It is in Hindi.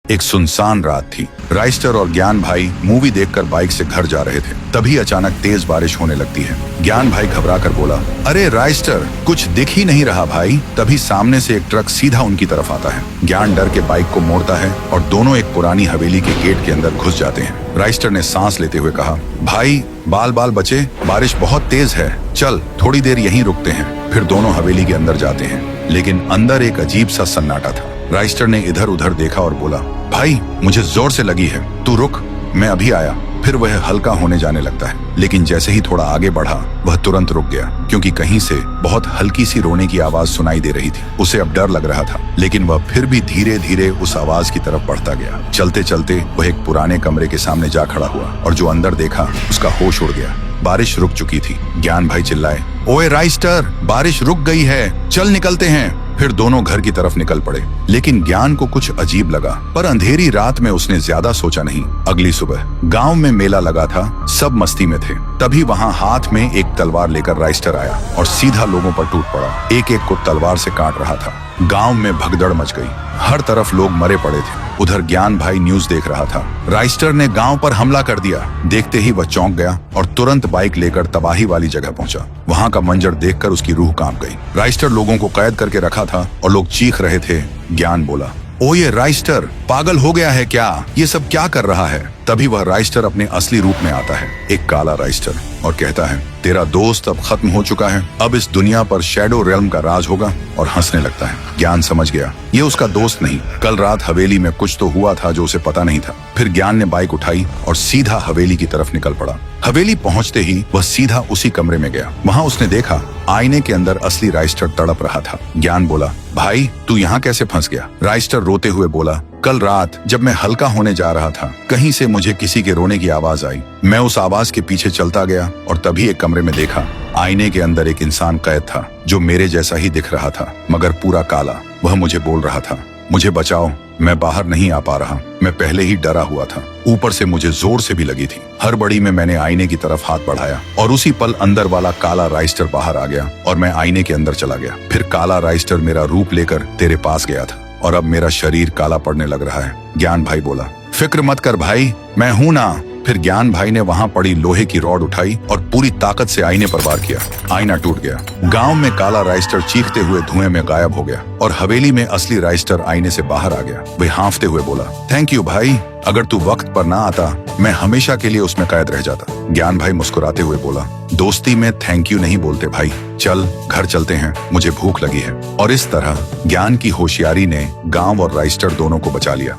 एक सुनसान रात थी। राइस्टर और ज्ञान भाई मूवी देखकर बाइक से घर जा रहे थे। तभी अचानक तेज बारिश होने लगती है। ज्ञान भाई घबरा कर बोला, अरे राइस्टर, कुछ दिख ही नहीं रहा भाई। तभी सामने से एक ट्रक सीधा उनकी तरफ आता है। ज्ञान डर के बाइक को मोड़ता है और दोनों एक पुरानी हवेली के गेट के अंदर घुस जाते हैं। राइस्टर ने सांस लेते हुए कहा, भाई बाल बाल बचे, बारिश बहुत तेज है, चल थोड़ी देर यहीं रुकते हैं। फिर दोनों हवेली के अंदर जाते हैं, लेकिन अंदर एक अजीब सा सन्नाटा था। राइस्टर ने इधर उधर देखा और बोला, भाई मुझे जोर से लगी है, तू रुक, मैं अभी आया। फिर वह हल्का होने जाने लगता है, लेकिन जैसे ही थोड़ा आगे बढ़ा वह तुरंत रुक गया, क्योंकि कहीं से बहुत हल्की सी रोने की आवाज सुनाई दे रही थी। उसे अब डर लग रहा था, लेकिन वह फिर भी धीरे धीरे उस आवाज की तरफ बढ़ता गया। चलते चलते वह एक पुराने कमरे के सामने जा खड़ा हुआ और जो अंदर देखा उसका होश उड़ गया। बारिश रुक चुकी थी। ज्ञान भाई चिल्लाए, ओए राइस्टर, बारिश रुक गई है, चल निकलते हैं। फिर दोनों घर की तरफ निकल पड़े, लेकिन ज्ञान को कुछ अजीब लगा, पर अंधेरी रात में उसने ज्यादा सोचा नहीं। अगली सुबह गांव में मेला लगा था, सब मस्ती में थे। तभी वहां हाथ में एक तलवार लेकर राइस्टर आया और सीधा लोगों पर टूट पड़ा। एक एक को तलवार से काट रहा था। गांव में भगदड़ मच गई, हर तरफ लोग मरे पड़े थे। उधर ज्ञान भाई न्यूज देख रहा था। राइस्टर ने गांव पर हमला कर दिया। देखते ही वह चौंक गया और तुरंत बाइक लेकर तबाही वाली जगह पहुंचा। वहां का मंजर देखकर उसकी रूह कांप गई। राइस्टर लोगों को कैद करके रखा था और लोग चीख रहे थे। ज्ञान बोला, ओ ये राइस्टर पागल हो गया है क्या? ये सब क्या कर रहा है? तभी वह राइस्टर अपने असली रूप में आता है, एक काला राइस्टर, और कहता है, तेरा दोस्त अब खत्म हो चुका है, अब इस दुनिया पर शैडो रेल्म का राज होगा, और हंसने लगता है। ज्ञान समझ गया, ये उसका दोस्त नहीं, कल रात हवेली में कुछ तो हुआ था जो उसे पता नहीं था। फिर ज्ञान ने बाइक उठाई और सीधा हवेली की तरफ निकल पड़ा। हवेली पहुंचते ही वह सीधा उसी कमरे में गया। वहां उसने देखा आईने के अंदर असली राइस्टर तड़प रहा था। ज्ञान बोला, भाई तू यहाँ कैसे फंस गया? राइस्टर रोते हुए बोला, कल रात जब मैं हल्का होने जा रहा था, कहीं से मुझे किसी के रोने की आवाज आई। मैं उस आवाज के पीछे चलता गया और तभी एक कमरे में देखा आईने के अंदर एक इंसान कैद था, जो मेरे जैसा ही दिख रहा था, मगर पूरा काला। वह मुझे बोल रहा था, मुझे बचाओ, मैं बाहर नहीं आ पा रहा। मैं पहले ही डरा हुआ था, ऊपर से मुझे जोर से भी लगी थी। हड़बड़ी में मैंने आईने की तरफ हाथ बढ़ाया और उसी पल अंदर वाला काला राइस्टर बाहर आ गया और मैं आईने के अंदर चला गया। फिर काला राइस्टर मेरा रूप लेकर तेरे पास गया था और अब मेरा शरीर काला पड़ने लग रहा है। ज्ञान भाई बोला, फिक्र मत कर भाई, मैं हूं ना। फिर ज्ञान भाई ने वहां पड़ी लोहे की रॉड उठाई और पूरी ताकत से आईने पर वार किया। आईना टूट गया। गांव में काला राइस्टर चीखते हुए धुएं में गायब हो गया और हवेली में असली राइस्टर आईने से बाहर आ गया। वह हांफते हुए बोला, थैंक यू भाई, अगर तू वक्त पर ना आता मैं हमेशा के लिए उसमें कैद रह जाता। ज्ञान भाई मुस्कुराते हुए बोला, दोस्ती में थैंक यू नहीं बोलते भाई, चल घर चलते हैं, मुझे भूख लगी है। और इस तरह ज्ञान की होशियारी ने गांव और राइस्टर दोनों को बचा लिया।